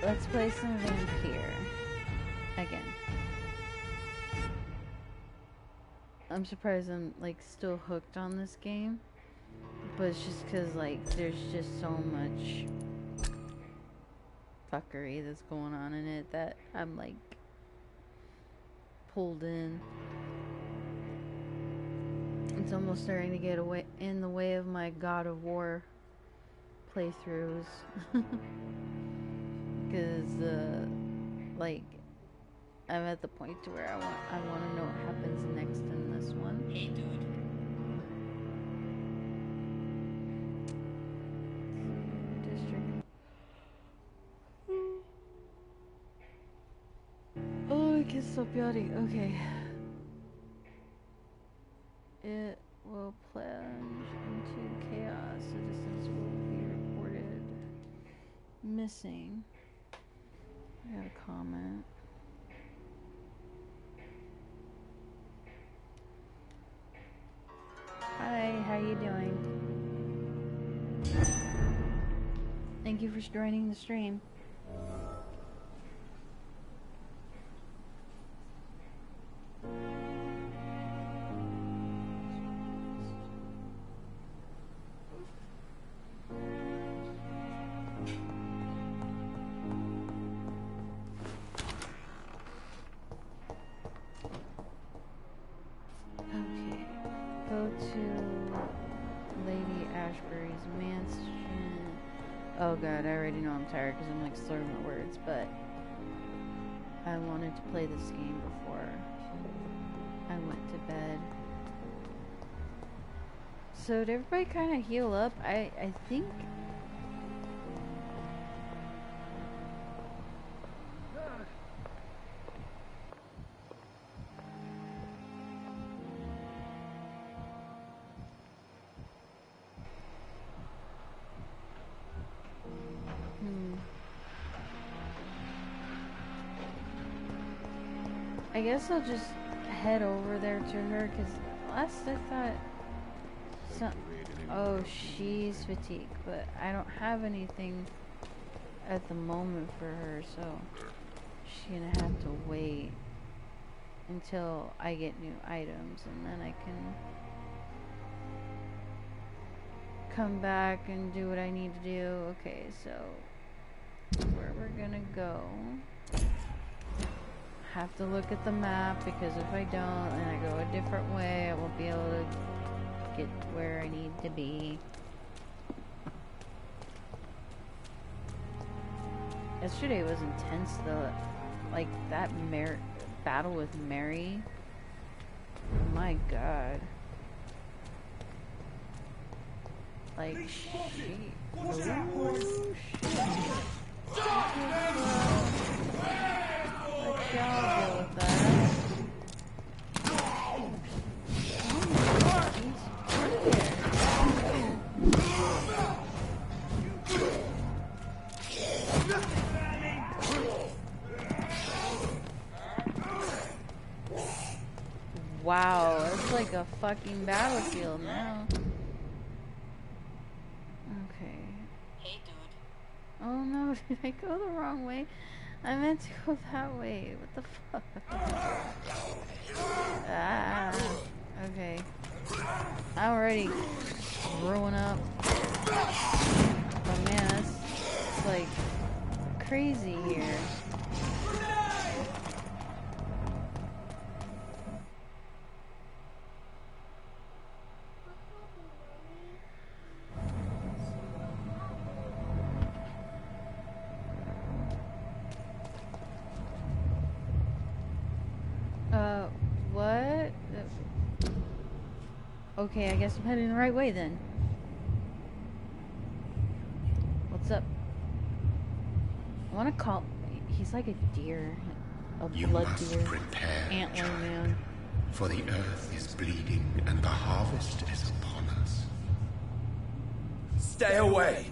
Let's play some Vampyr again. I'm surprised I'm like still hooked on this game, but it's just because like there's just so much fuckery that's going on in it that I'm like pulled in. It's almost starting to get away in the way of my God of War playthroughs. Because like I'm at the point to where I want to know what happens next in this one. Hey, dude. District. Oh, it gets so beauty. Okay. It will plunge into chaos. Citizens will be reported missing. I got a comment. Hi, how you doing? Thank you for joining the stream. Oh god, I already know I'm tired because I'm like slurring my words, but I wanted to play this game before I went to bed. So did everybody kind of heal up? I think... I guess I'll just head over there to her, because last I thought... Oh, she's fatigued, but I don't have anything at the moment for her, so she's gonna have to wait until I get new items, and then I can come back and do what I need to do. Okay, so where we're gonna go... have to look at the map, because if I don't and I go a different way, I won't be able to get where I need to be. Yesterday was intense though, like that battle with Mary. My god. Like she... Oh, shit. Let y'all deal with that. Wow, it's like a fucking battlefield now. Okay. Hey, dude. Oh no, did I go the wrong way? I meant to go that way. What the fuck? Ah. Okay. I'm already throwing up. But man, it's like crazy here. What? Okay, I guess I'm heading the right way then. What's up? I want to call... He's like a deer. A blood deer. Antler man. For the earth is bleeding and the harvest is upon us. Stay away!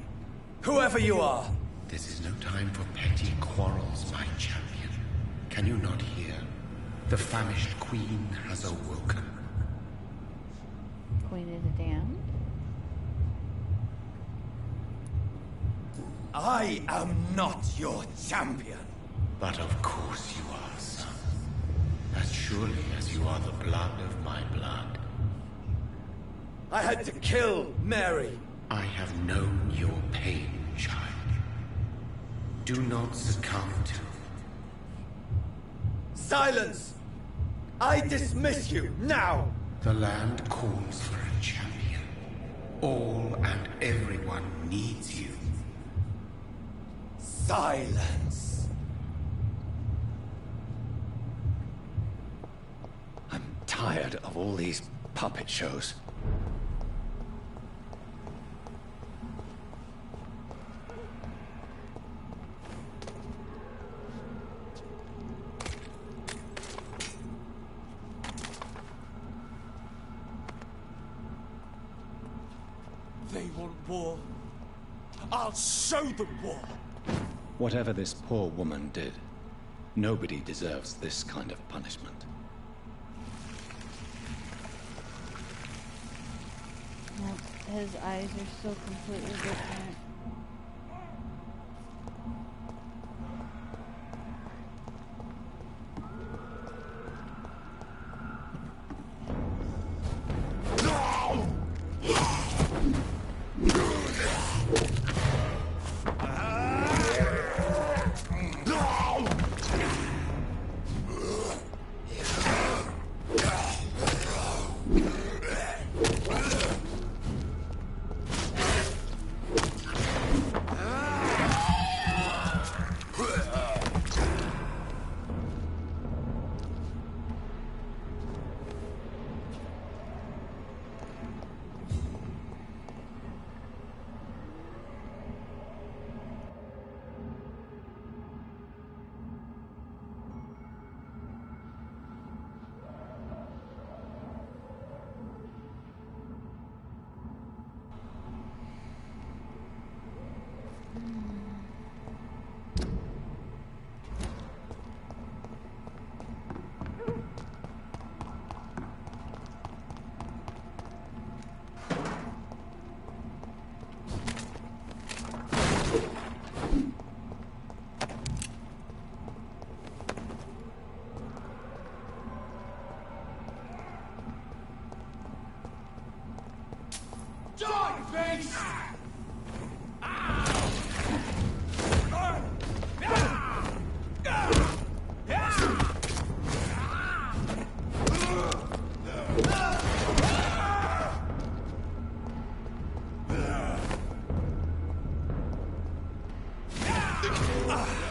Whoever you are! This is no time for petty quarrels, my champion. Can you not hear? The famished queen has awoken. Queen of the damned? I am not your champion. But of course you are, son. As surely as you are the blood of my blood. I had to kill Mary. I have known your pain, child. Do not succumb to it. Silence! I dismiss you, now! The land calls for a champion. All and everyone needs you. Silence! I'm tired of all these puppet shows. They want war. I'll show them war. Whatever this poor woman did, nobody deserves this kind of punishment. Nope, his eyes are still completely different.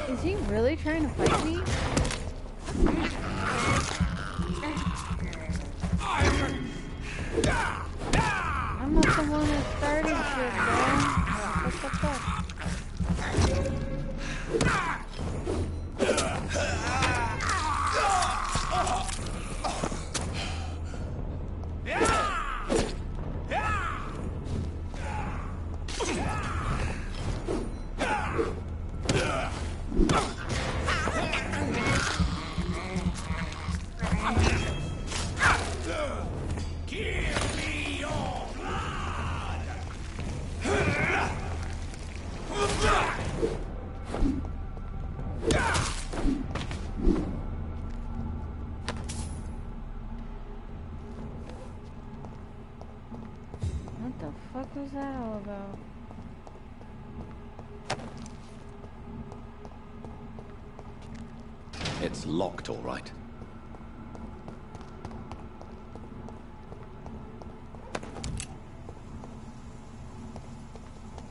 Is he really trying to fight me? I'm not the one that started shit, bro. What the fuck? What the fuck was that all about? It's locked, all right.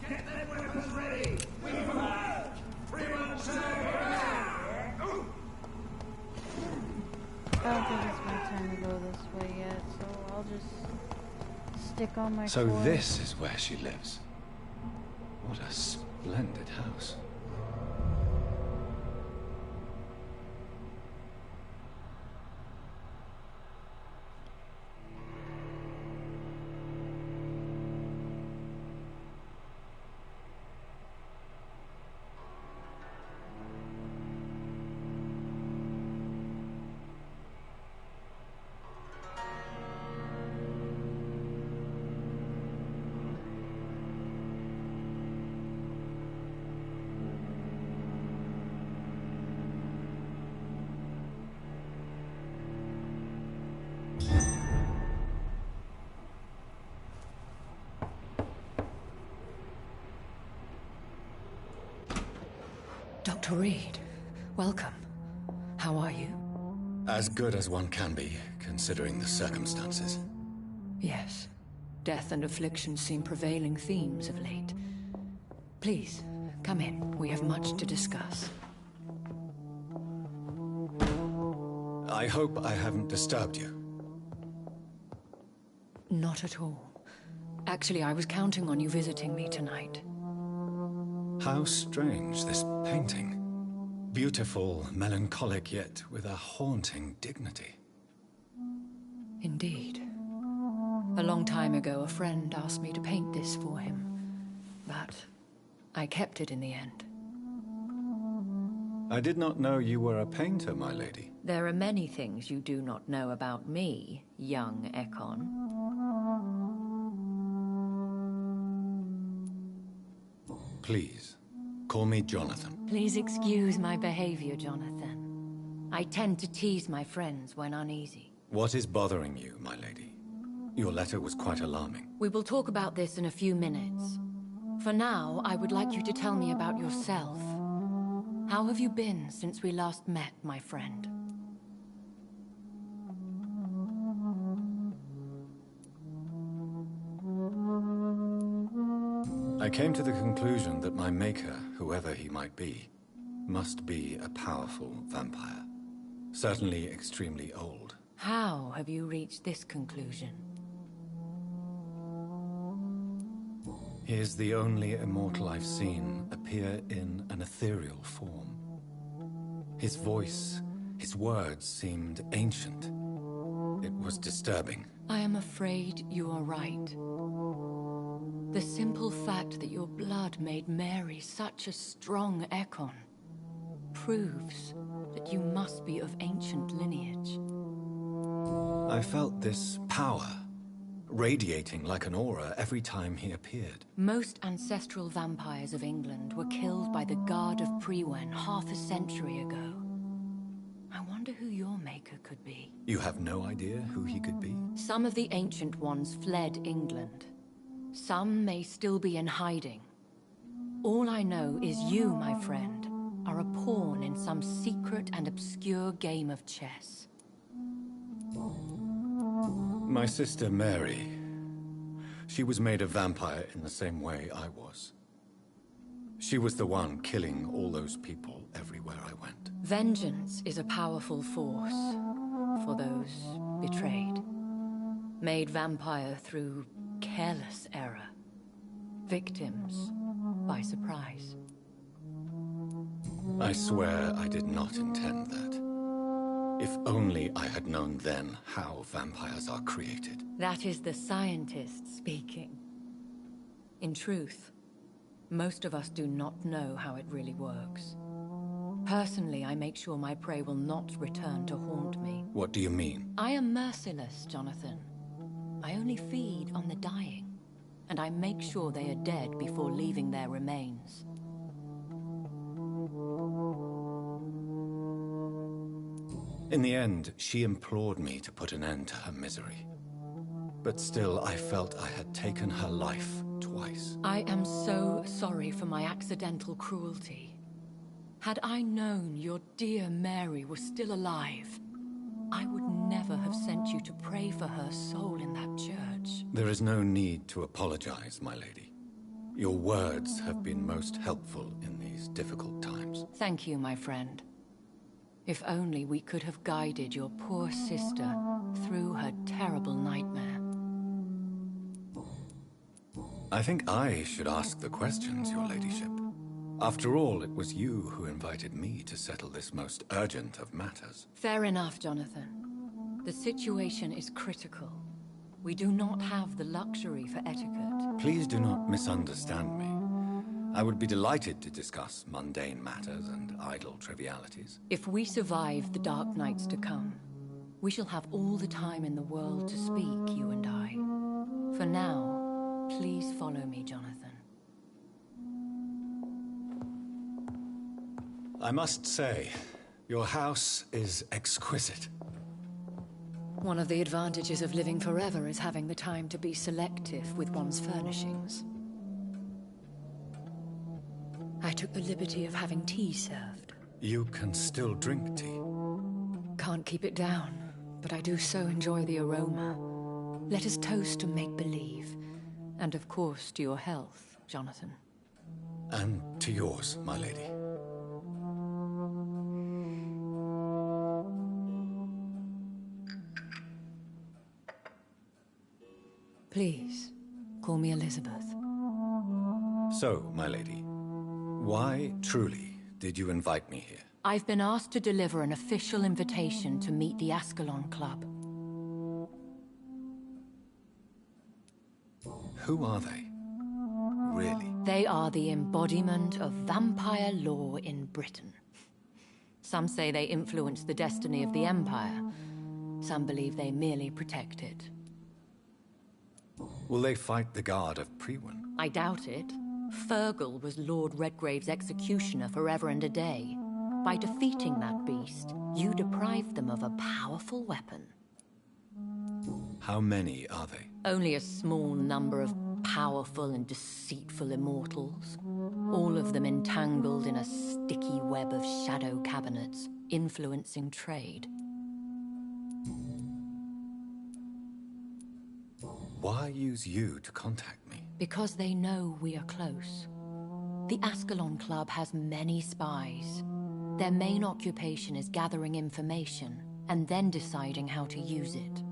Get them weapons ready! We fire! 3 months and I don't think it's my time to go this way yet, so I'll just stick on my So course. this is where she lives. What a splendid house. Dr. Reed, welcome. How are you? As good as one can be, considering the circumstances. Yes. Death and affliction seem prevailing themes of late. Please, come in. We have much to discuss. I hope I haven't disturbed you. Not at all. Actually, I was counting on you visiting me tonight. How strange, this painting. Beautiful, melancholic, yet with a haunting dignity. Indeed. A long time ago, a friend asked me to paint this for him. But I kept it in the end. I did not know you were a painter, my lady. There are many things you do not know about me, young Ekon. Please, call me Jonathan. Please excuse my behavior, Jonathan. I tend to tease my friends when uneasy. What is bothering you, my lady? Your letter was quite alarming. We will talk about this in a few minutes. For now, I would like you to tell me about yourself. How have you been since we last met, my friend? I came to the conclusion that my maker, whoever he might be, must be a powerful vampire. Certainly extremely old. How have you reached this conclusion? He is the only immortal I've seen appear in an ethereal form. His voice, his words seemed ancient. It was disturbing. I am afraid you are right. The simple fact that your blood made Mary such a strong Ekon proves that you must be of ancient lineage. I felt this power radiating like an aura every time he appeared. Most ancestral vampires of England were killed by the Guard of Priwen half a century ago. I wonder who your maker could be. You have no idea who he could be? Some of the ancient ones fled England. Some may still be in hiding. All I know is you, my friend, are a pawn in some secret and obscure game of chess. My sister Mary. She was made a vampire in the same way I was. She was the one killing all those people everywhere I went. Vengeance is a powerful force for those betrayed. Made vampire through careless error. Victims by surprise. I swear I did not intend that. If only I had known then how vampires are created. That is the scientist speaking. In truth, most of us do not know how it really works. Personally, I make sure my prey will not return to haunt me. What do you mean? I am merciless, Jonathan. I only feed on the dying, and I make sure they are dead before leaving their remains. In the end, she implored me to put an end to her misery. But still, I felt I had taken her life twice. I am so sorry for my accidental cruelty. Had I known your dear Mary was still alive, I would never have sent you to pray for her soul in that church. There is no need to apologize, my lady. Your words have been most helpful in these difficult times. Thank you, my friend. If only we could have guided your poor sister through her terrible nightmare. I think I should ask the questions, your ladyship. After all, it was you who invited me to settle this most urgent of matters. Fair enough, Jonathan. The situation is critical. We do not have the luxury for etiquette. Please do not misunderstand me. I would be delighted to discuss mundane matters and idle trivialities. If we survive the dark nights to come, we shall have all the time in the world to speak, you and I. For now, please follow me, Jonathan. I must say, your house is exquisite. One of the advantages of living forever is having the time to be selective with one's furnishings. I took the liberty of having tea served. You can still drink tea. Can't keep it down, but I do so enjoy the aroma. Let us toast to make-believe. And of course to your health, Jonathan. And to yours, my lady. Please, call me Elizabeth. So, my lady, why truly did you invite me here? I've been asked to deliver an official invitation to meet the Ascalon Club. Who are they? Really? They are the embodiment of vampire law in Britain. Some say they influence the destiny of the Empire. Some believe they merely protect it. Will they fight the guard of Priwen? I doubt it. Fergal was Lord Redgrave's executioner forever and a day. By defeating that beast, you deprived them of a powerful weapon. How many are they? Only a small number of powerful and deceitful immortals. All of them entangled in a sticky web of shadow cabinets, influencing trade. Why use you to contact me? Because they know we are close. The Ascalon Club has many spies. Their main occupation is gathering information, and then deciding how to use it.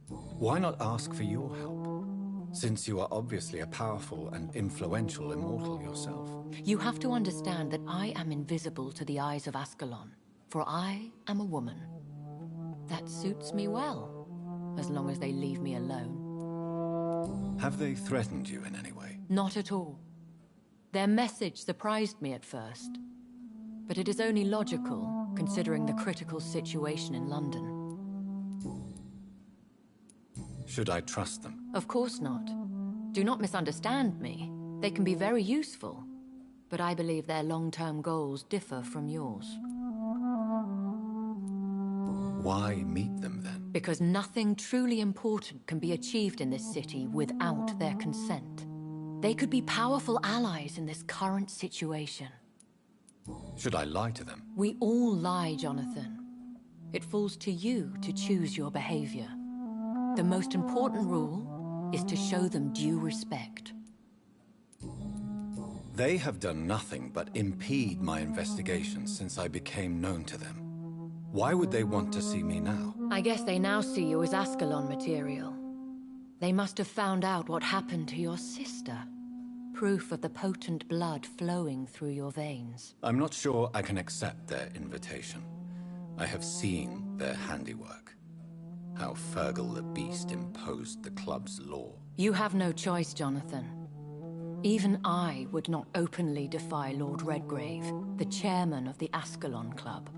Why not ask for your help? Since you are obviously a powerful and influential immortal yourself. You have to understand that I am invisible to the eyes of Ascalon, for I am a woman. That suits me well, as long as they leave me alone. Have they threatened you in any way? Not at all. Their message surprised me at first, but it is only logical, considering the critical situation in London. Should I trust them? Of course not. Do not misunderstand me. They can be very useful, but I believe their long-term goals differ from yours. Why meet them then? Because nothing truly important can be achieved in this city without their consent. They could be powerful allies in this current situation. Should I lie to them? We all lie, Jonathan. It falls to you to choose your behavior. The most important rule is to show them due respect. They have done nothing but impede my investigations since I became known to them. Why would they want to see me now? I guess they now see you as Ascalon material. They must have found out what happened to your sister. Proof of the potent blood flowing through your veins. I'm not sure I can accept their invitation. I have seen their handiwork. How Fergal the Beast imposed the club's law. You have no choice, Jonathan. Even I would not openly defy Lord Redgrave, the chairman of the Ascalon Club.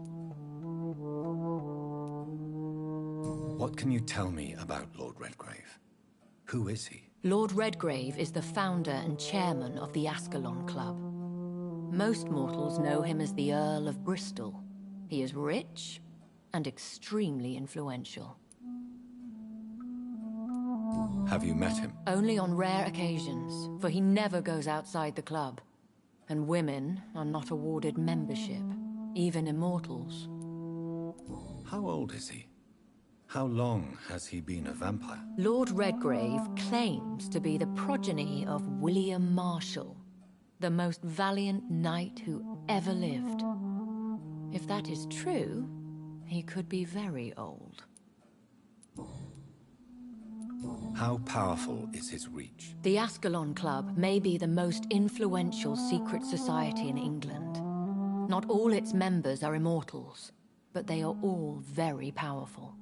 What can you tell me about Lord Redgrave? Who is he? Lord Redgrave is the founder and chairman of the Ascalon Club. Most mortals know him as the Earl of Bristol. He is rich and extremely influential. Have you met him? Only on rare occasions, for he never goes outside the club. And women are not awarded membership, even immortals. How old is he? How long has he been a vampire? Lord Redgrave claims to be the progeny of William Marshall, the most valiant knight who ever lived. If that is true, he could be very old. How powerful is his reach? The Ascalon Club may be the most influential secret society in England. Not all its members are immortals, but they are all very powerful.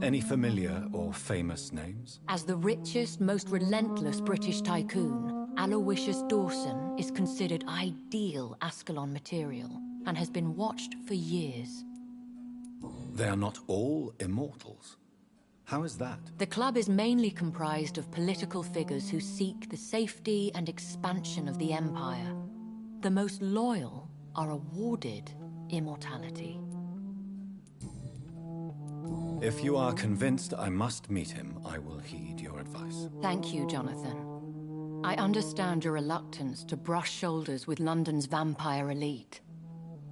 Any familiar or famous names? As the richest, most relentless British tycoon, Aloysius Dawson is considered ideal Ascalon material and has been watched for years. They are not all immortals. How is that? The club is mainly comprised of political figures who seek the safety and expansion of the Empire. The most loyal are awarded immortality. If you are convinced I must meet him, I will heed your advice. Thank you, Jonathan. I understand your reluctance to brush shoulders with London's vampire elite.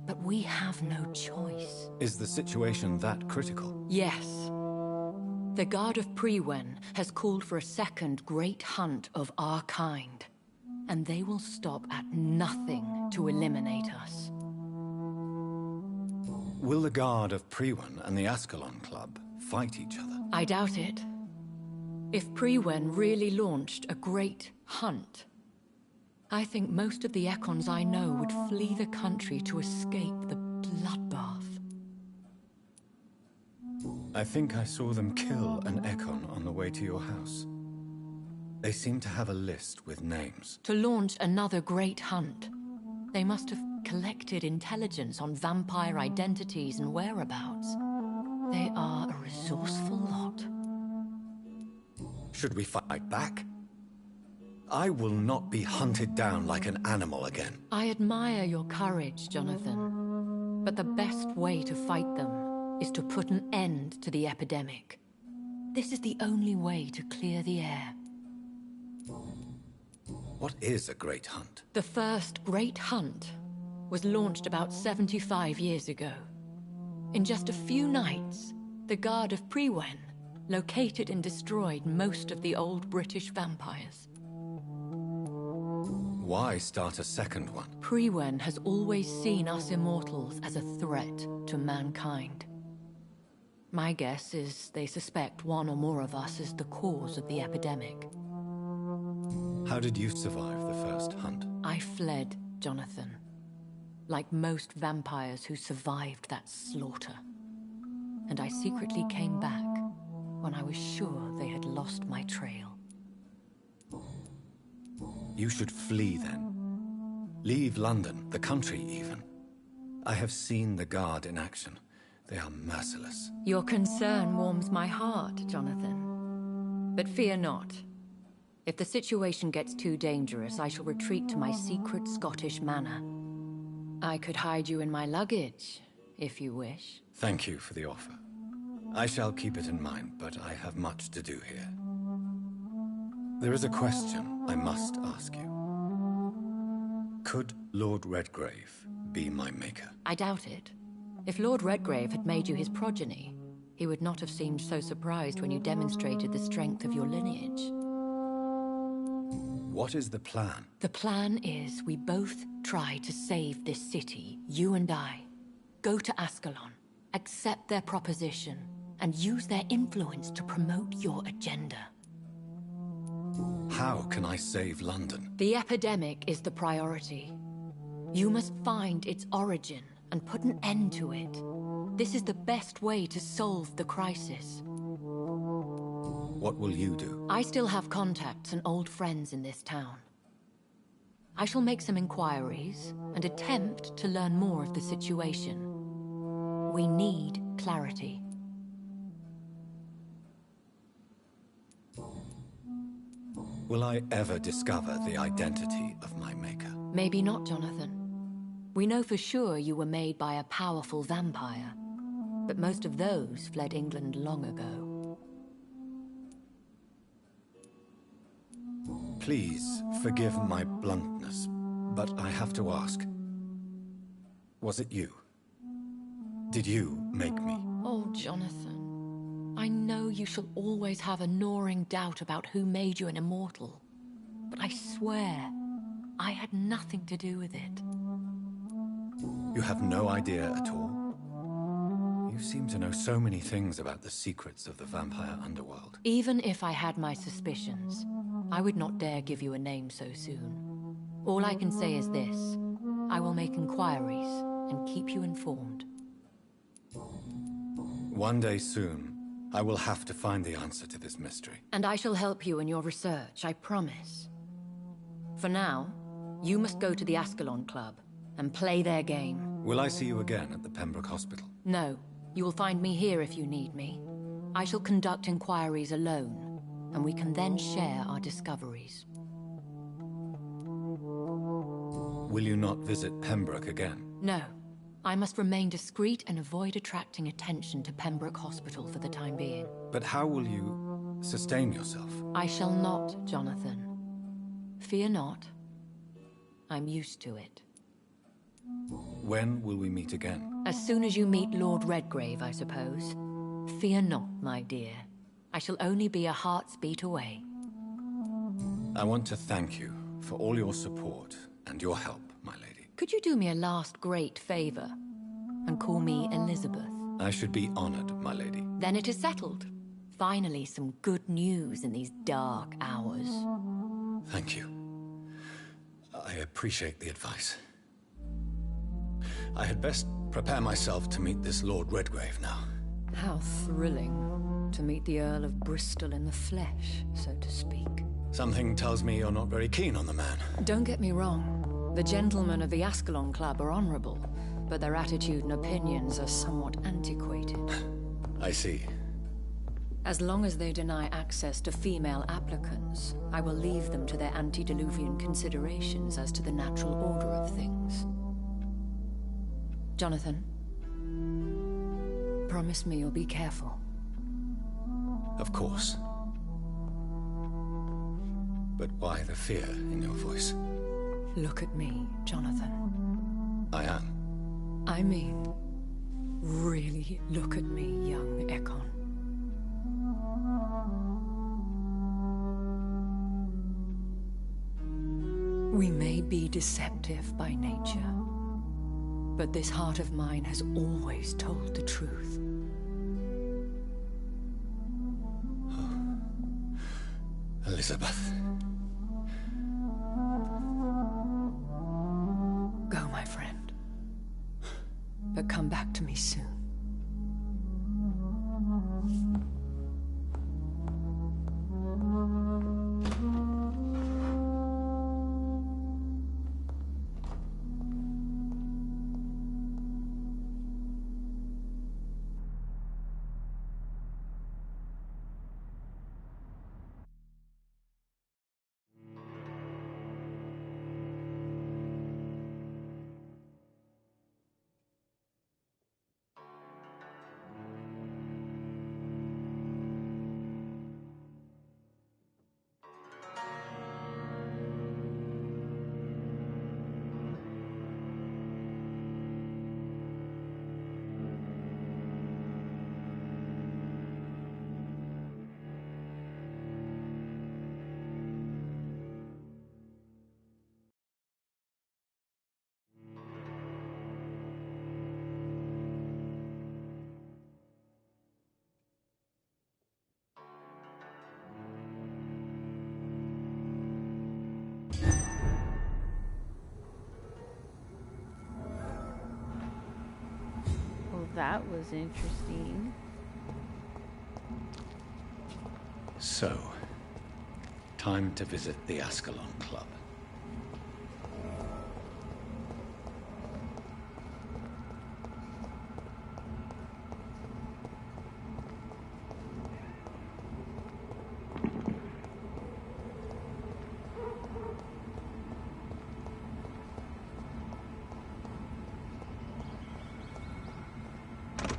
But we have no choice. Is the situation that critical? Yes. The Guard of Prewen has called for a second great hunt of our kind. And they will stop at nothing to eliminate us. Will the Guard of Prewen and the Ascalon Club fight each other? I doubt it. If Prewen really launched a great hunt, I think most of the Ekons I know would flee the country to escape the bloodbath. I think I saw them kill an Ekon on the way to your house. They seem to have a list with names. To launch another great hunt, they must have collected intelligence on vampire identities and whereabouts. They are a resourceful lot. Should we fight back? I will not be hunted down like an animal again. I admire your courage, Jonathan. But the best way to fight them is to put an end to the epidemic. This is the only way to clear the air. What is a great hunt? The first great hunt was launched about 75 years ago. In just a few nights, the Guard of Prewen located and destroyed most of the old British vampires. Why start a second one? Prewen has always seen us immortals as a threat to mankind. My guess is they suspect one or more of us is the cause of the epidemic. How did you survive the first hunt? I fled, Jonathan. Like most vampires who survived that slaughter. And I secretly came back when I was sure they had lost my trail. You should flee then. Leave London, the country even. I have seen the Guard in action. They are merciless. Your concern warms my heart, Jonathan. But fear not. If the situation gets too dangerous, I shall retreat to my secret Scottish manor. I could hide you in my luggage, if you wish. Thank you for the offer. I shall keep it in mind, but I have much to do here. There is a question I must ask you. Could Lord Redgrave be my maker? I doubt it. If Lord Redgrave had made you his progeny, he would not have seemed so surprised when you demonstrated the strength of your lineage. What is the plan? The plan is we both try to save this city, you and I. Go to Ascalon, accept their proposition, and use their influence to promote your agenda. How can I save London? The epidemic is the priority. You must find its origin and put an end to it. This is the best way to solve the crisis. What will you do? I still have contacts and old friends in this town. I shall make some inquiries and attempt to learn more of the situation. We need clarity. Will I ever discover the identity of my maker? Maybe not, Jonathan. We know for sure you were made by a powerful vampire, but most of those fled England long ago. Please forgive my bluntness, but I have to ask. Was it you? Did you make me? Oh, Jonathan. I know you shall always have a gnawing doubt about who made you an immortal. But I swear, I had nothing to do with it. You have no idea at all? You seem to know so many things about the secrets of the vampire underworld. Even if I had my suspicions, I would not dare give you a name so soon. All I can say is this. I will make inquiries and keep you informed. One day soon, I will have to find the answer to this mystery. And I shall help you in your research, I promise. For now, you must go to the Ascalon Club and play their game. Will I see you again at the Pembroke Hospital? No, you will find me here if you need me. I shall conduct inquiries alone, and we can then share our discoveries. Will you not visit Pembroke again? No. I must remain discreet and avoid attracting attention to Pembroke Hospital for the time being. But how will you sustain yourself? I shall not, Jonathan. Fear not. I'm used to it. When will we meet again? As soon as you meet Lord Redgrave, I suppose. Fear not, my dear. I shall only be a heart's beat away. I want to thank you for all your support and your help, my lady. Could you do me a last great favor and call me Elizabeth? I should be honored, my lady. Then it is settled. Finally, some good news in these dark hours. Thank you. I appreciate the advice. I had best prepare myself to meet this Lord Redgrave now. How thrilling to meet the Earl of Bristol in the flesh, so to speak. Something tells me you're not very keen on the man. Don't get me wrong. The gentlemen of the Ascalon Club are honorable, but their attitude and opinions are somewhat antiquated. I see. As long as they deny access to female applicants, I will leave them to their antediluvian considerations as to the natural order of things. Jonathan, promise me you'll be careful. Of course. But why the fear in your voice? Look at me, Jonathan. I am. I mean, really look at me, young Ekon. We may be deceptive by nature, but this heart of mine has always told the truth. Oh. Elizabeth. Go, my friend. But come back to me soon. That was interesting. So, time to visit the Ascalon Club.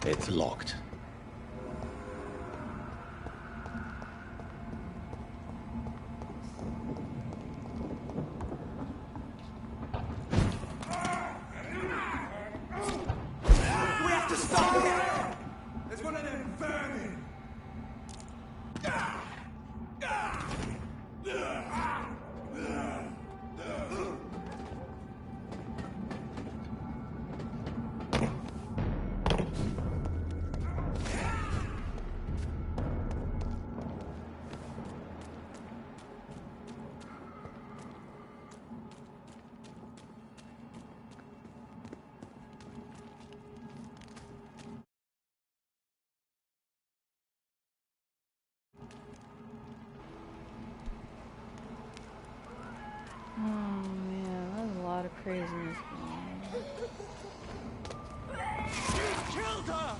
It's locked. We have to stop him! There's one of them vermin! Oh man, that's a lot of craziness going on. Killed her!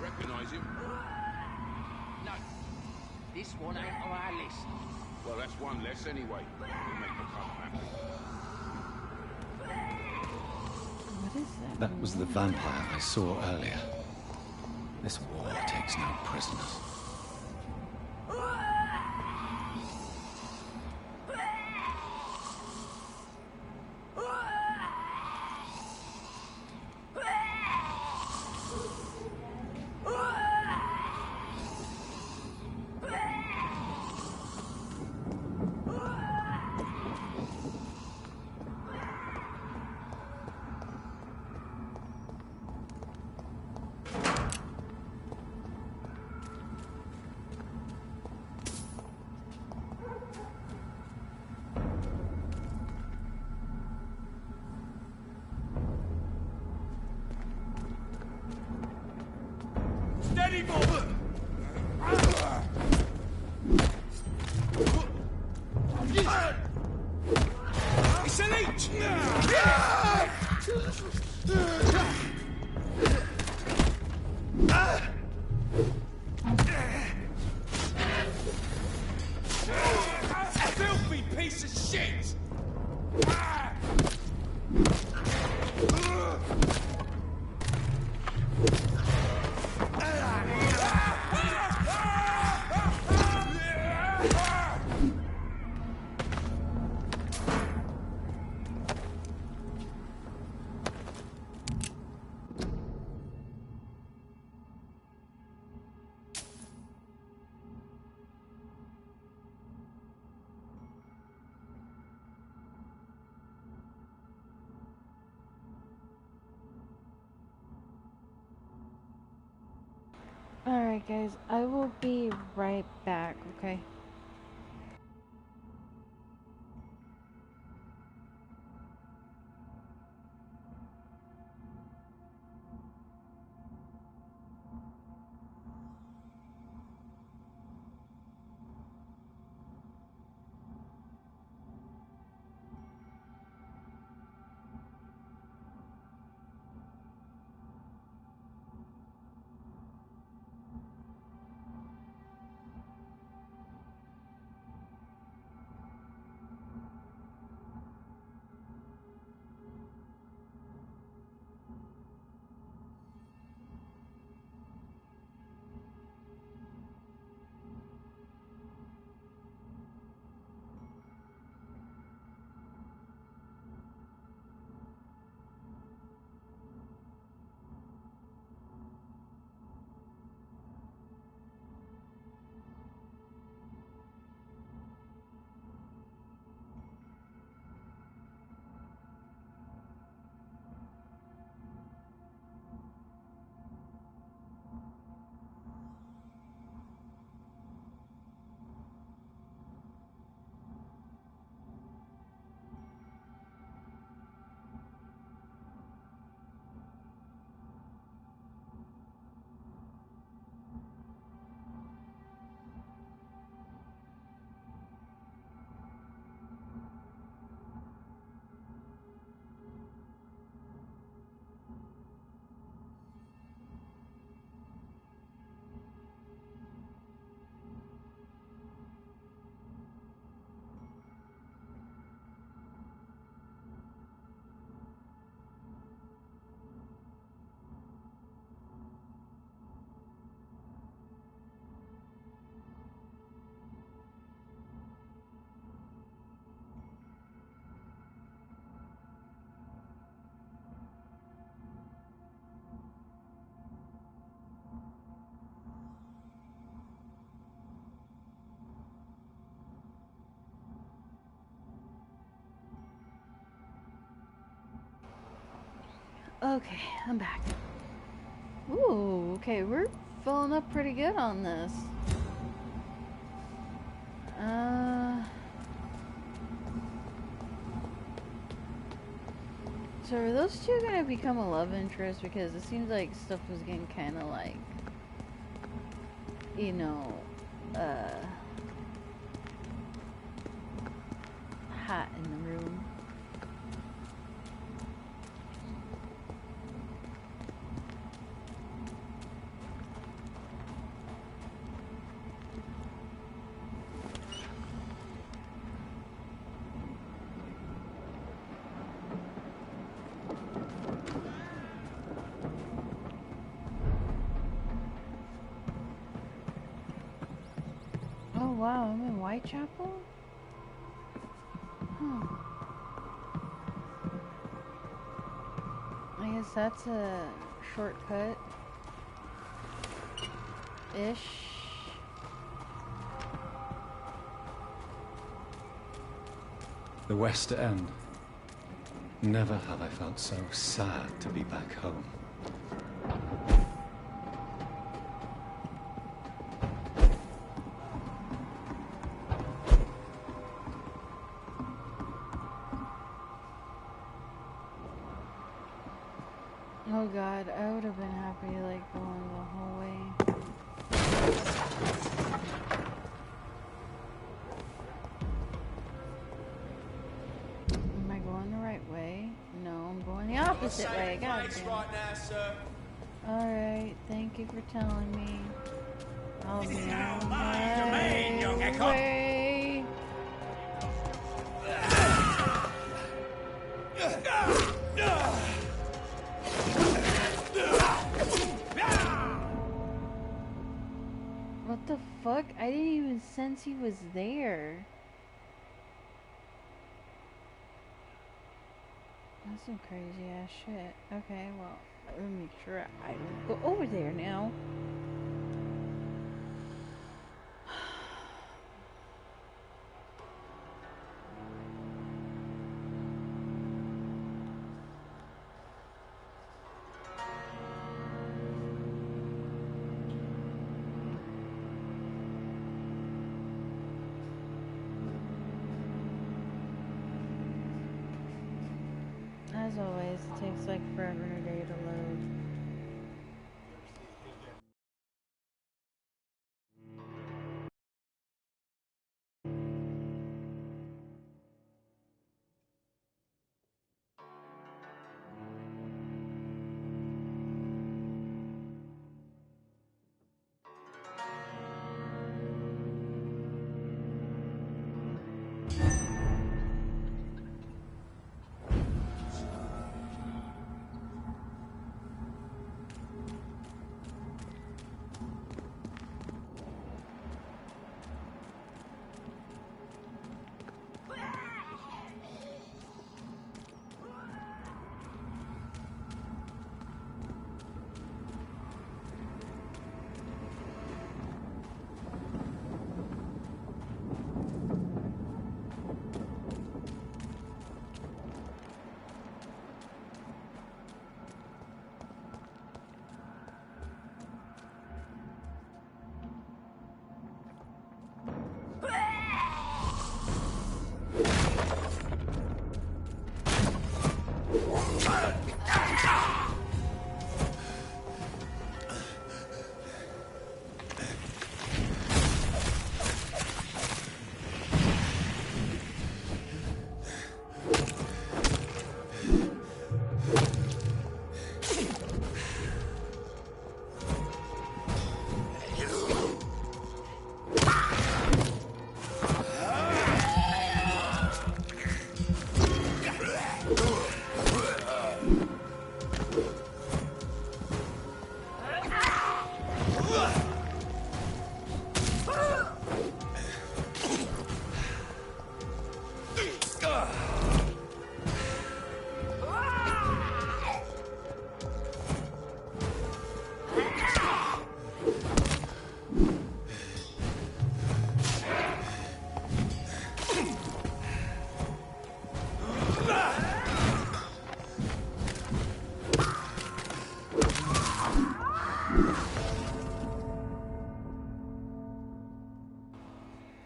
Recognize him? No. This one ain't on our list. mess anyway. We'll make the cunt happy. What is that? That was the vampire I saw earlier. This war takes no prisoners. Steady, boy! It's an each! Filthy piece of shit! Alright guys, I will be right back, okay? Okay, I'm back. Ooh, okay, we're filling up pretty good on this. So are those two gonna become a love interest? Because it seems like stuff was getting kind of like, you know, hot in the room. Whitechapel? Huh. I guess that's a shortcut. Ish. The West End. Never have I felt so sad to be back home. Oh god, I would have been happy like going the whole way. Am I going the right way? No, I'm going the opposite way. God damn. Right now, sir. Alright, thank you for telling me. I'll be on mind your maid, young my Echo. way. What the fuck? I didn't even sense he was there. That's some crazy ass shit. Okay, well, let me make sure I don't go over there now. As always, it takes like forever today to load.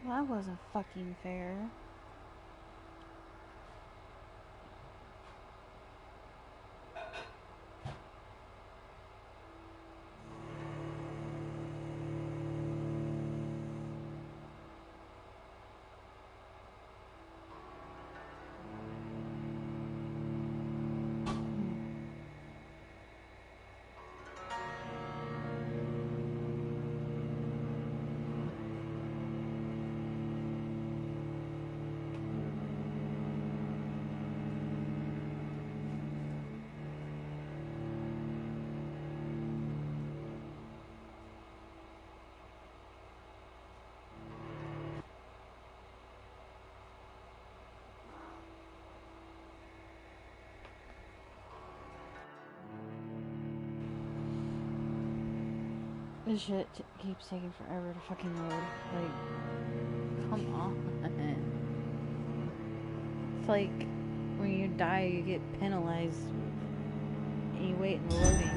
Well, that wasn't fucking fair. This shit keeps taking forever to fucking load. Like, come on. It's like when you die, you get penalized and you wait in the loading.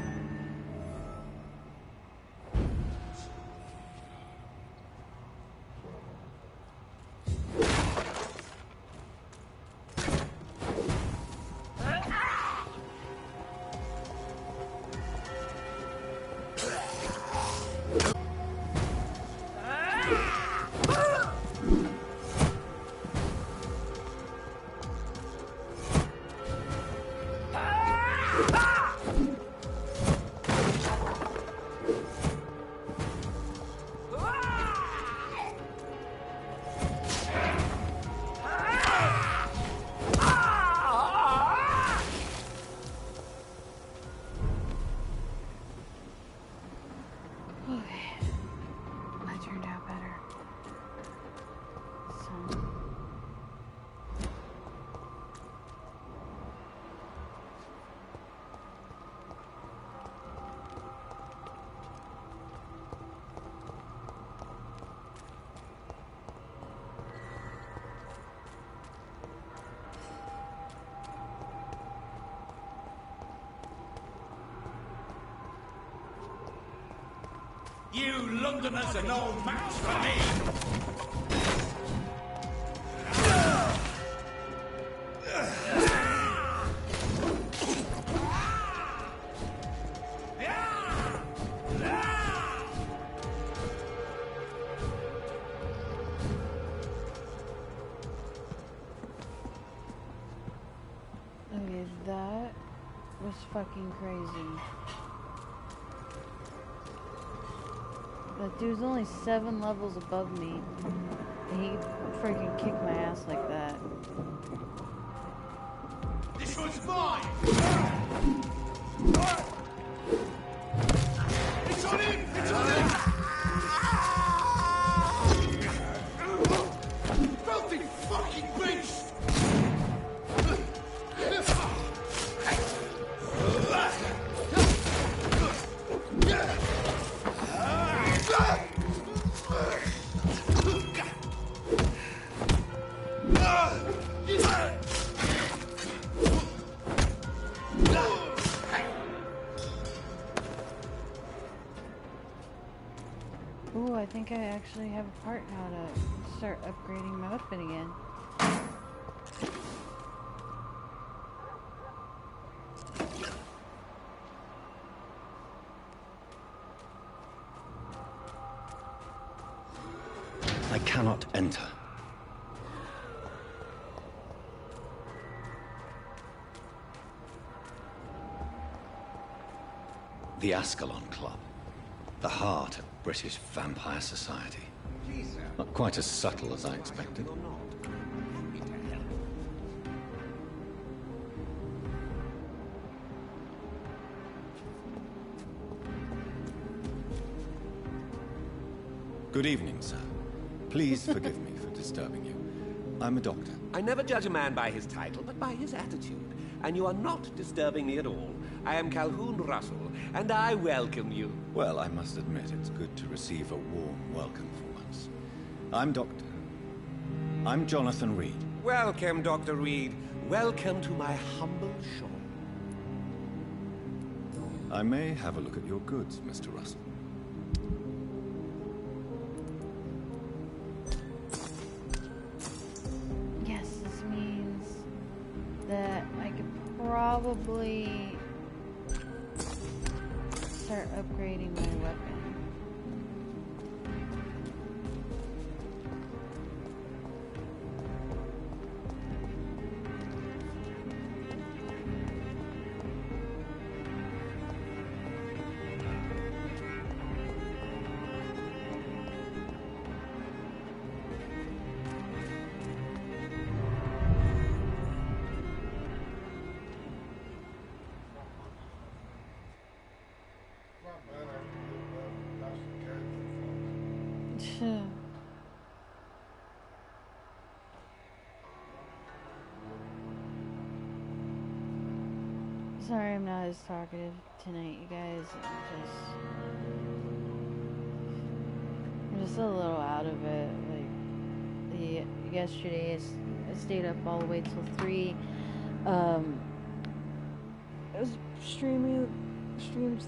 You Londoners are no match for me! Okay, that was fucking crazy. That dude's only 7 levels above me, and he freaking kicked my ass like that. This one's mine! It's on him! It's on him! Filthy fucking beast! Ooh, I think I actually have a part now to start upgrading my weapon again. I cannot enter. The Ascalon Club. The heart of British vampire society. Not quite as subtle as I expected. Good evening, sir. Please forgive me for disturbing you. I'm a doctor. I never judge a man by his title, but by his attitude. And you are not disturbing me at all. I am Calhoun Russell, and I welcome you. Well, I must admit it's good to receive a warm welcome for once. I'm Jonathan Reed. Welcome, Dr. Reed. Welcome to my humble shop. I may have a look at your goods, Mr. Russell. Yes, this means that I could probably start upgrading my weapon. Sorry I'm not as talkative tonight, you guys. I'm just just a little out of it. Like, yesterday I stayed up all the way till 3. I was streamed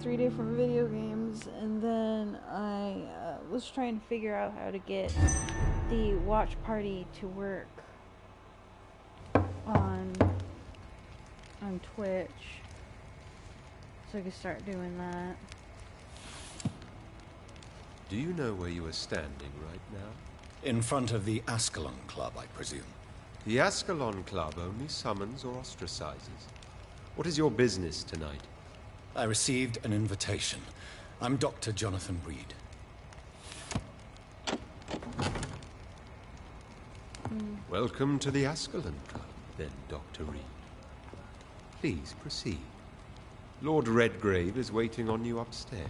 3 different video games, and then I was trying to figure out how to get the watch party to work on Twitch, so I could start doing that. Do you know where you are standing right now? In front of the Ascalon Club, I presume. The Ascalon Club only summons or ostracizes. What is your business tonight? I received an invitation. I'm Dr. Jonathan Reed. Welcome to the Ascalon Club, then, Dr. Reed. Please proceed. Lord Redgrave is waiting on you upstairs.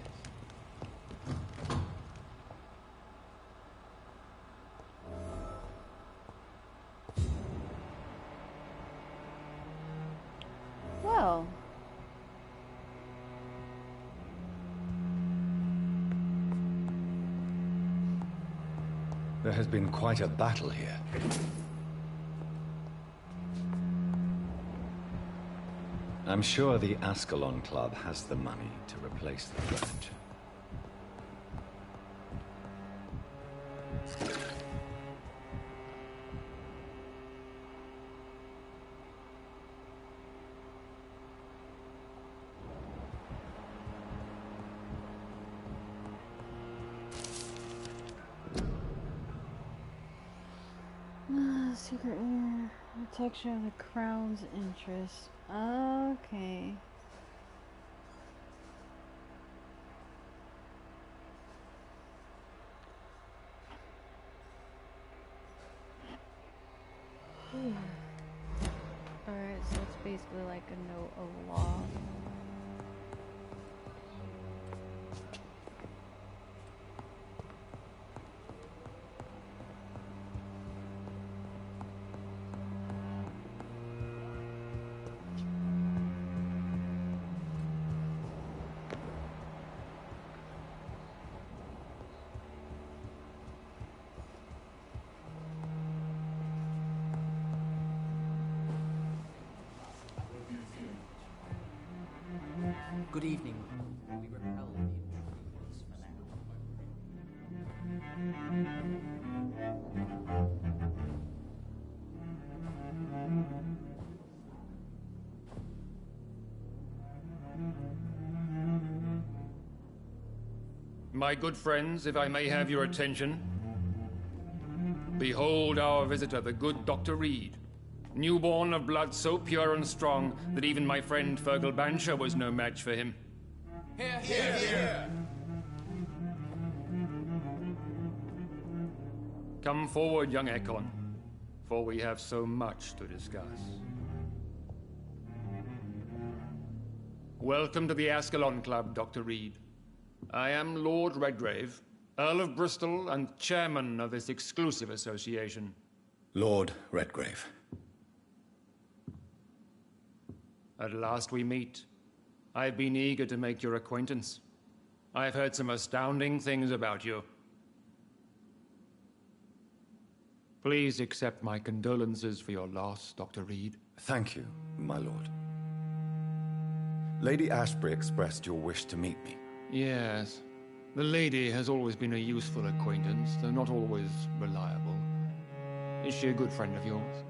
Well, there has been quite a battle here. I'm sure the Ascalon Club has the money to replace the furniture. secret protection of the crown's interest. Okay. Alright, so it's basically like a note of law. Good evening. We repel the intruders for now. My good friends, if I may have your attention. Behold our visitor, the good Dr. Reed. Newborn of blood so pure and strong that even my friend Fergal Bancher was no match for him. Here, here, here. Come forward, young Ekon, for we have so much to discuss. Welcome to the Ascalon Club, Dr. Reed. I am Lord Redgrave, Earl of Bristol and chairman of this exclusive association. Lord Redgrave. At last we meet. I've been eager to make your acquaintance. I've heard some astounding things about you. Please accept my condolences for your loss, Dr. Reed. Thank you, my lord. Lady Ashbury expressed your wish to meet me. Yes. The lady has always been a useful acquaintance, though not always reliable. Is she a good friend of yours?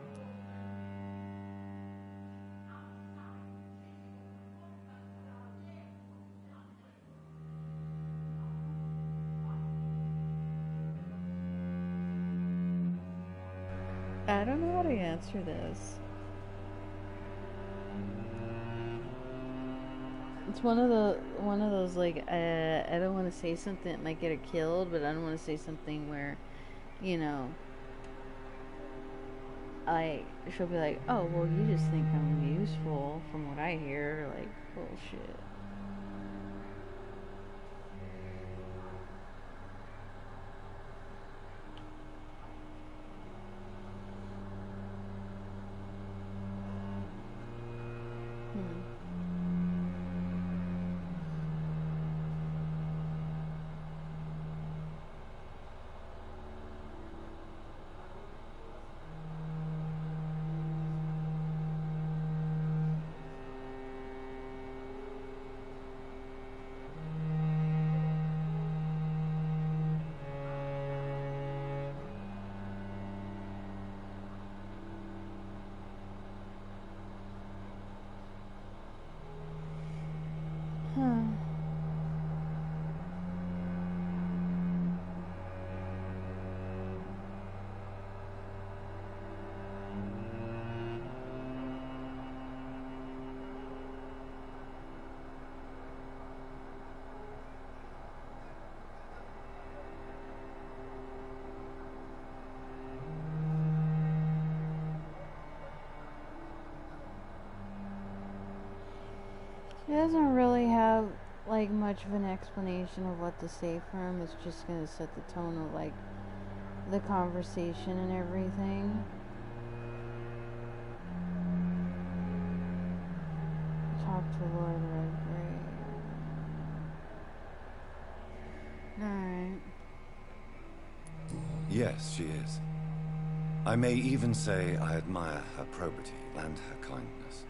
I don't know how to answer this. It's one of those like I don't want to say something that might get her killed, but I don't want to say something where, you know, she'll be like, oh well, you just think I'm useful from what I hear, like bullshit. He doesn't really have like much of an explanation of what to say for him. It's just gonna set the tone of like the conversation and everything. Talk to Lord Redgrave. Alright. Yes, she is. I may even say I admire her probity and her kindness.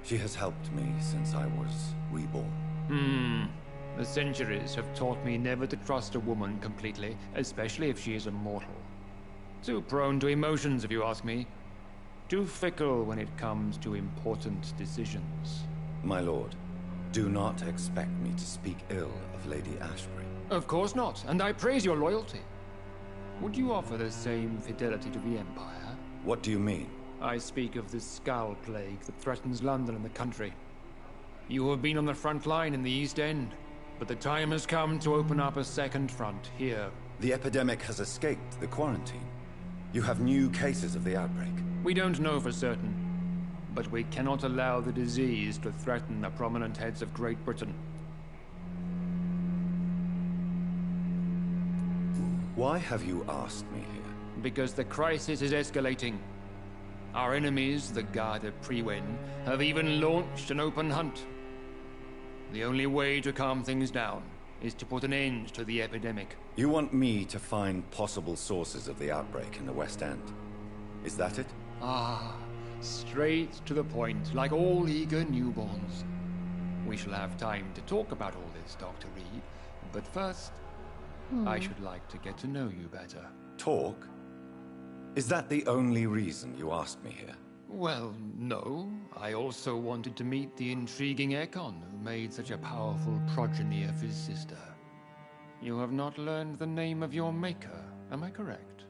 She has helped me since I was reborn. The centuries have taught me never to trust a woman completely, especially if she is a mortal. Too prone to emotions, if you ask me. Too fickle when it comes to important decisions. My lord, do not expect me to speak ill of Lady Ashbury. Of course not, and I praise your loyalty. Would you offer the same fidelity to the Empire? What do you mean? I speak of the Skull Plague that threatens London and the country. You have been on the front line in the East End, but the time has come to open up a second front here. The epidemic has escaped the quarantine. You have new cases of the outbreak. We don't know for certain, but we cannot allow the disease to threaten the prominent heads of Great Britain. Why have you asked me here? Because the crisis is escalating. Our enemies, the Garda Priwen, have even launched an open hunt. The only way to calm things down is to put an end to the epidemic. You want me to find possible sources of the outbreak in the West End? Is that it? Ah, straight to the point, like all eager newborns. We shall have time to talk about all this, Dr. Reed, but first, I should like to get to know you better. Talk? Is that the only reason you asked me here? Well, no. I also wanted to meet the intriguing Ekon who made such a powerful progeny of his sister. You have not learned the name of your maker, am I correct?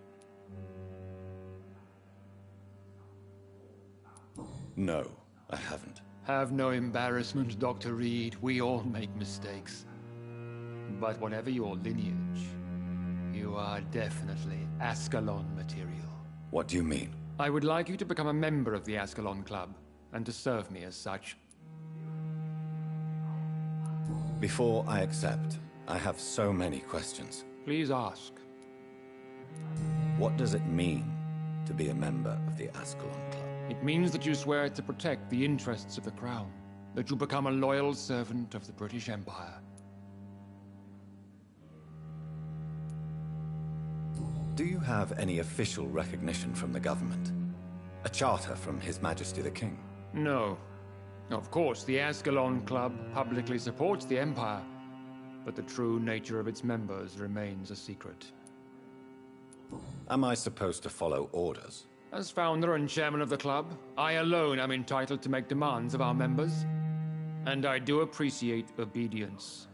No, I haven't. Have no embarrassment, Dr. Reed. We all make mistakes. But whatever your lineage, you are definitely Ascalon material. What do you mean? I would like you to become a member of the Ascalon Club, and to serve me as such. Before I accept, I have so many questions. Please ask. What does it mean to be a member of the Ascalon Club? It means that you swear to protect the interests of the Crown, that you become a loyal servant of the British Empire. Do you have any official recognition from the government? A charter from His Majesty the King? No. Of course, the Ascalon Club publicly supports the Empire, but the true nature of its members remains a secret. Am I supposed to follow orders? As founder and chairman of the club, I alone am entitled to make demands of our members, and I do appreciate obedience.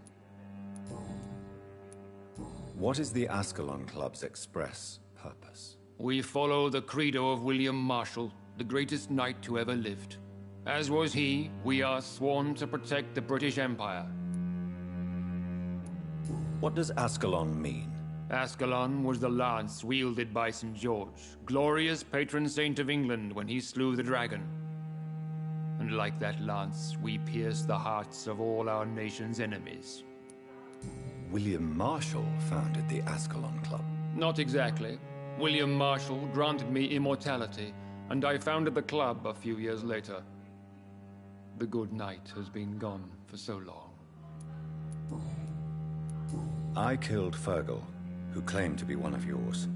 What is the Ascalon Club's express purpose? We follow the credo of William Marshall, the greatest knight who ever lived. As was he, we are sworn to protect the British Empire. What does Ascalon mean? Ascalon was the lance wielded by St. George, glorious patron saint of England when he slew the dragon. And like that lance, we pierce the hearts of all our nation's enemies. William Marshall founded the Ascalon Club. Not exactly. William Marshall granted me immortality, and I founded the club a few years later. The good knight has been gone for so long. I killed Fergal, who claimed to be one of yours,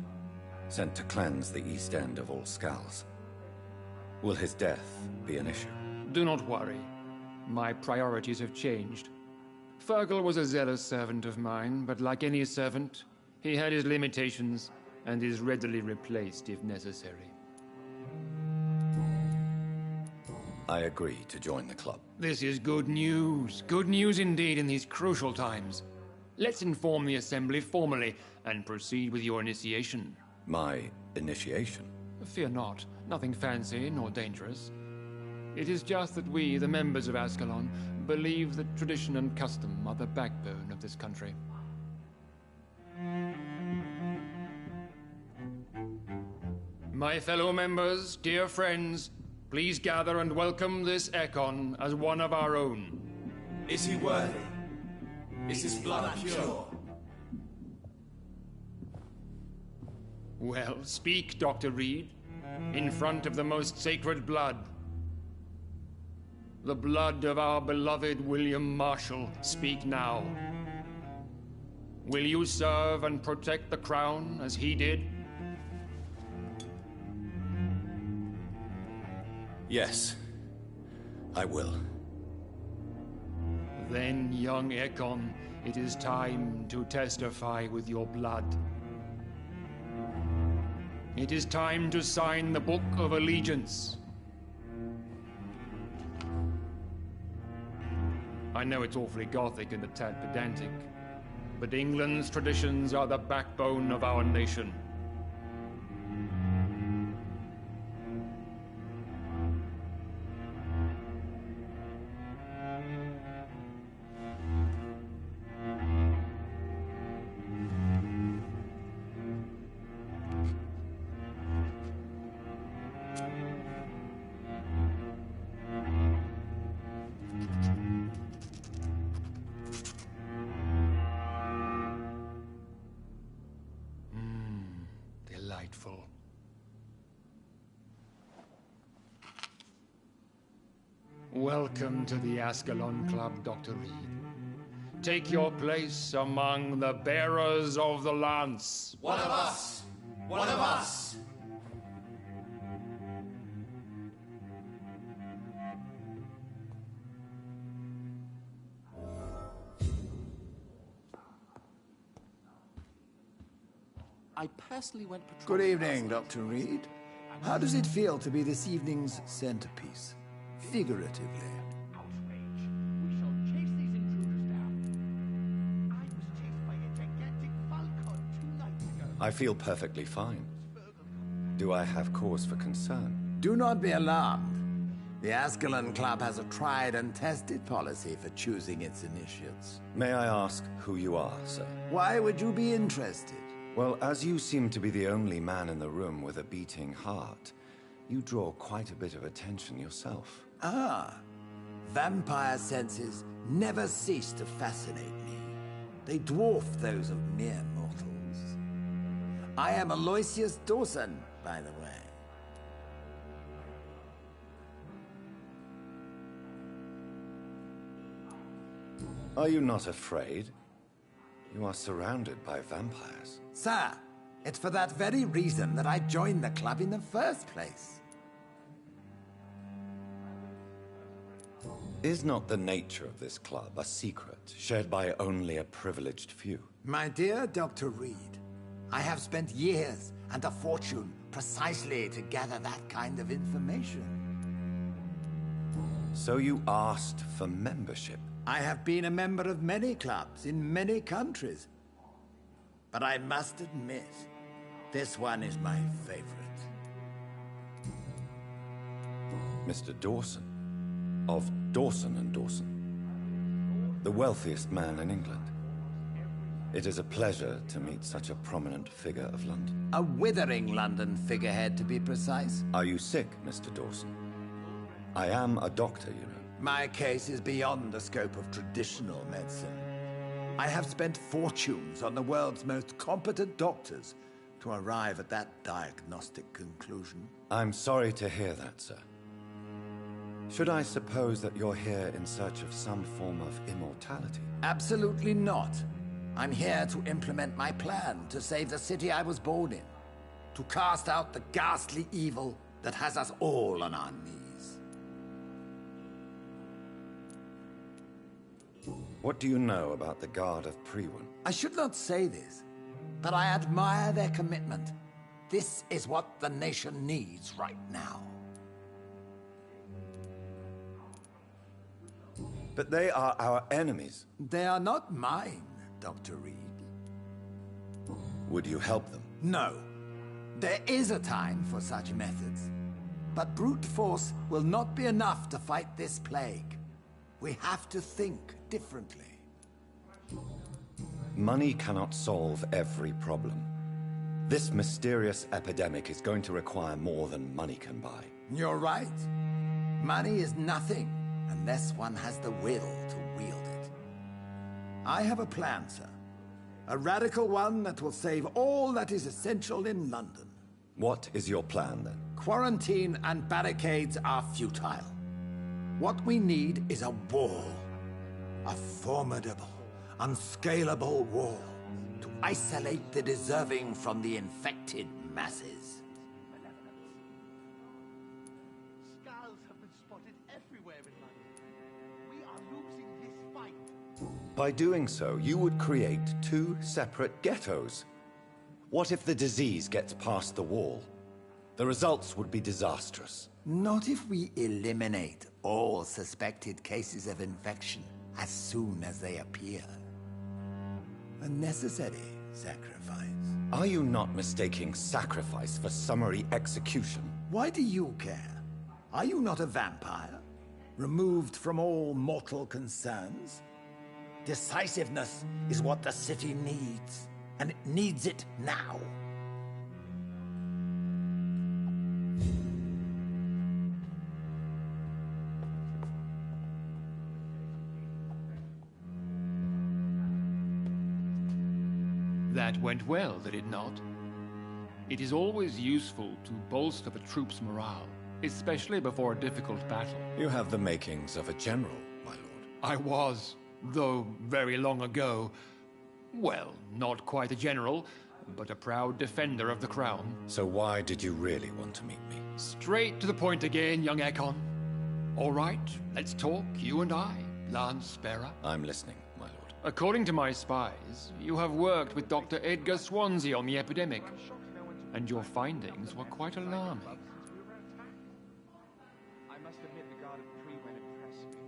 sent to cleanse the East End of all skulls. Will his death be an issue? Do not worry. My priorities have changed. Fergal was a zealous servant of mine, but like any servant, he had his limitations and is readily replaced if necessary. I agree to join the club. This is good news. Good news indeed in these crucial times. Let's inform the Assembly formally and proceed with your initiation. My initiation? Fear not. Nothing fancy nor dangerous. It is just that we, the members of Ascalon, believe that tradition and custom are the backbone of this country. My fellow members, dear friends, Please gather and welcome this Ekon as one of our own. Is he worthy? Is his blood pure? Well, speak, Dr. Reed, in front of the most sacred blood. The blood of our beloved William Marshall. Speak now. Will you serve and protect the crown as he did? Yes, I will. Then, young Ekon, it is time to testify with your blood. It is time to sign the Book of Allegiance. I know it's awfully gothic and a tad pedantic, but England's traditions are the backbone of our nation. Delightful. Welcome to the Ascalon Club, Dr. Reed. Take your place among the bearers of the lance. One of us! One of us! I personally went Good evening, Dr. Reed. How does it feel to be this evening's centerpiece? Figuratively. I feel perfectly fine. Do I have cause for concern? Do not be alarmed. The Ascalon Club has a tried and tested policy for choosing its initiates. May I ask who you are, sir? Why would you be interested? Well, as you seem to be the only man in the room with a beating heart, you draw quite a bit of attention yourself. Ah, vampire senses never cease to fascinate me. They dwarf those of mere mortals. I am Aloysius Dawson, by the way. Are you not afraid? You are surrounded by vampires. Sir, it's for that very reason that I joined the club in the first place. Is not the nature of this club a secret, shared by only a privileged few? My dear Dr. Reed, I have spent years and a fortune precisely to gather that kind of information. So you asked for membership? I have been a member of many clubs in many countries. But I must admit, this one is my favorite. Mr. Dawson, of Dawson and Dawson, the wealthiest man in England. It is a pleasure to meet such a prominent figure of London. A withering London figurehead, to be precise. Are you sick, Mr. Dawson? I am a doctor, you know. My case is beyond the scope of traditional medicine. I have spent fortunes on the world's most competent doctors to arrive at that diagnostic conclusion. I'm sorry to hear that, sir. Should I suppose that you're here in search of some form of immortality? Absolutely not. I'm here to implement my plan to save the city I was born in. To cast out the ghastly evil that has us all on our knees. What do you know about the Guard of Priwen? I should not say this, but I admire their commitment. This is what the nation needs right now. But they are our enemies. They are not mine, Dr. Reed. Would you help them? No. There is a time for such methods. But brute force will not be enough to fight this plague. We have to think differently. Money cannot solve every problem. This mysterious epidemic is going to require more than money can buy. You're right. Money is nothing unless one has the will to wield it. I have a plan, sir. A radical one that will save all that is essential in London. What is your plan, then? Quarantine and barricades are futile. What we need is a wall. A formidable, unscalable wall to isolate the deserving from the infected masses. Skulls have been spotted everywhere in London. We are losing this fight. By doing so, you would create two separate ghettos. What if the disease gets past the wall? The results would be disastrous. Not if we eliminate all suspected cases of infection as soon as they appear. A necessary sacrifice. Are you not mistaking sacrifice for summary execution? Why do you care? Are you not a vampire? Removed from all mortal concerns? Decisiveness is what the city needs, and it needs it now. That went well, did it not? It is always useful to bolster the troops' morale, especially before a difficult battle. You have the makings of a general, my lord. I was, though very long ago. Well, not quite a general, but a proud defender of the crown. So why did you really want to meet me? Straight to the point again, young Ekon. All right, let's talk, you and I, Lance Sparrow. I'm listening, my lord. According to my spies, you have worked with Dr. Edgar Swansea on the epidemic, and your findings were quite alarming. I must admit the guard at Pre-Wen impressed me.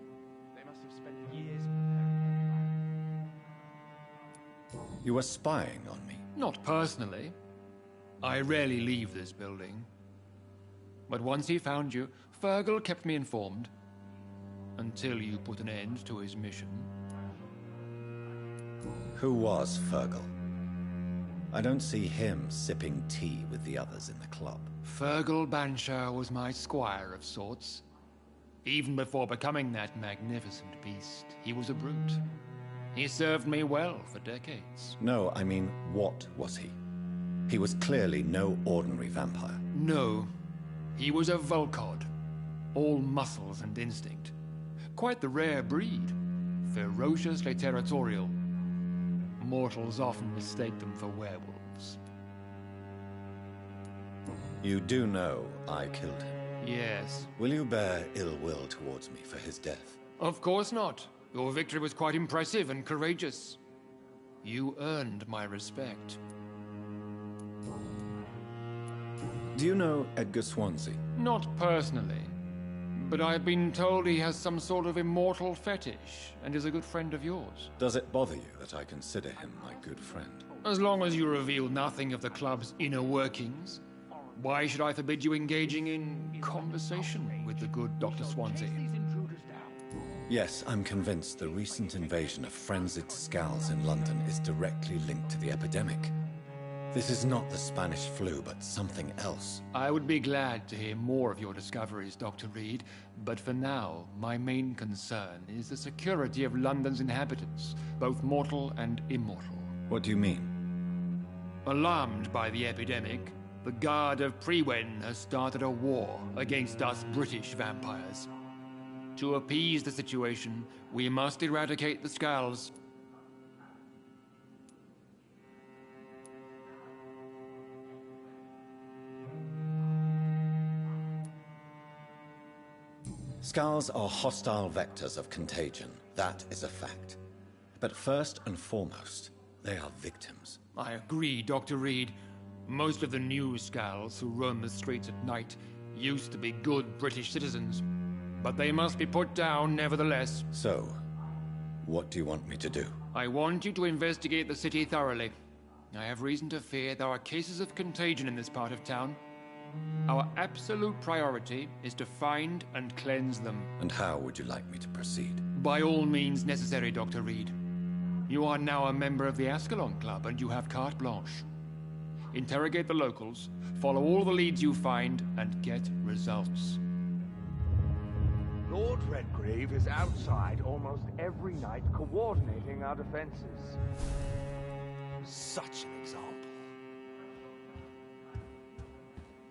They must have spent years preparing. You were spying on me? Not personally. I rarely leave this building. But once he found you, Fergal kept me informed. Until you put an end to his mission. Who was Fergal? I don't see him sipping tea with the others in the club. Fergal Banshire was my squire of sorts. Even before becoming that magnificent beast, he was a brute. He served me well for decades. No, I mean, what was he? He was clearly no ordinary vampire. No. He was a Volcod. All muscles and instinct. Quite the rare breed. Ferociously territorial. Mortals often mistake them for werewolves. You do know I killed him? Yes. Will you bear ill will towards me for his death? Of course not. Your victory was quite impressive and courageous. You earned my respect. Do you know Edgar Swansea? Not personally. But I've been told he has some sort of immortal fetish, and is a good friend of yours. Does it bother you that I consider him my good friend? As long as you reveal nothing of the club's inner workings, why should I forbid you engaging in conversation with the good Dr. Swansea? Yes, I'm convinced the recent invasion of frenzied Skulls in London is directly linked to the epidemic. This is not the Spanish flu, but something else. I would be glad to hear more of your discoveries, Dr. Reed, but for now, my main concern is the security of London's inhabitants, both mortal and immortal. What do you mean? Alarmed by the epidemic, the Guard of Pre-Wen has started a war against us British vampires. To appease the situation, we must eradicate the Skulls. Skulls are hostile vectors of contagion. That is a fact. But first and foremost, they are victims. I agree, Dr. Reed. Most of the new Skulls who roam the streets at night used to be good British citizens. But they must be put down nevertheless. So, what do you want me to do? I want you to investigate the city thoroughly. I have reason to fear there are cases of contagion in this part of town. Our absolute priority is to find and cleanse them. And how would you like me to proceed? By all means necessary, Dr. Reed. You are now a member of the Ascalon Club, and you have carte blanche. interrogate the locals, follow all the leads you find, and get results. Lord Redgrave is outside almost every night coordinating our defenses. Such an example.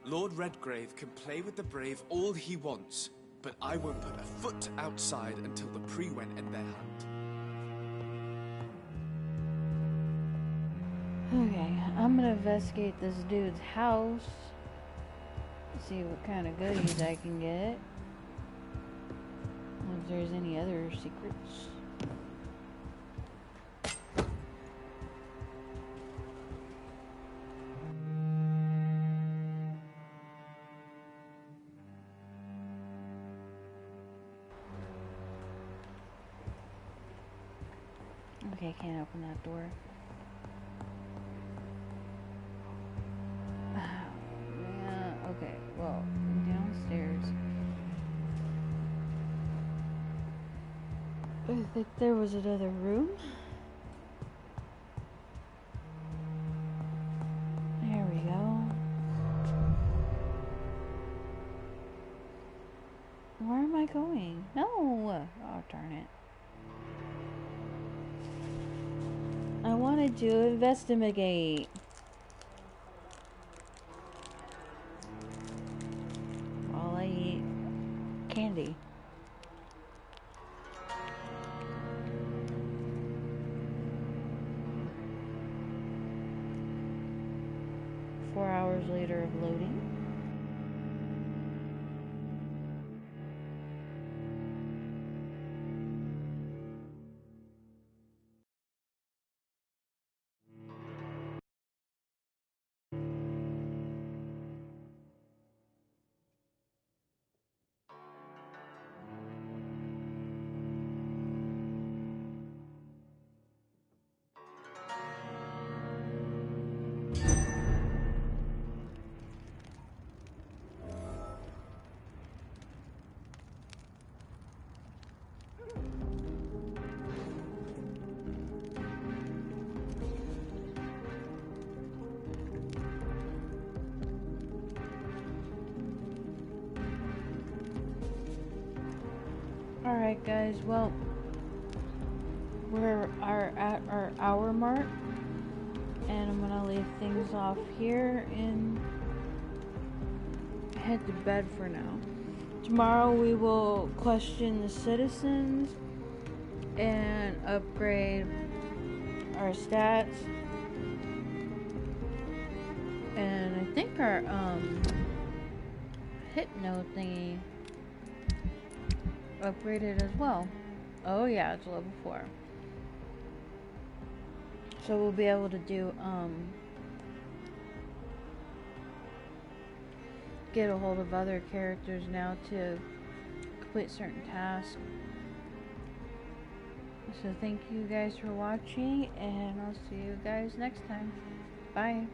Lord Redgrave can play with the brave all he wants, but I won't put a foot outside until the Pre-Went end their hunt. Okay, I'm gonna investigate this dude's house. See what kind of goodies I can get. If there's any other secrets. Okay, I can't open that door. Yeah, okay, well, downstairs. I think there was another room. There we go. Where am I going? No! Oh, darn it. I wanted to investigate. While I eat candy. Four hours later of loading. Alright guys, well, we're at our hour mark, and I'm gonna leave things off here and head to bed for now. Tomorrow we will question the citizens and upgrade our stats, and I think our hypno thingy upgraded as well. Oh yeah, it's level 4. So we'll be able to do get a hold of other characters now to complete certain tasks. So thank you guys for watching, and I'll see you guys next time. Bye.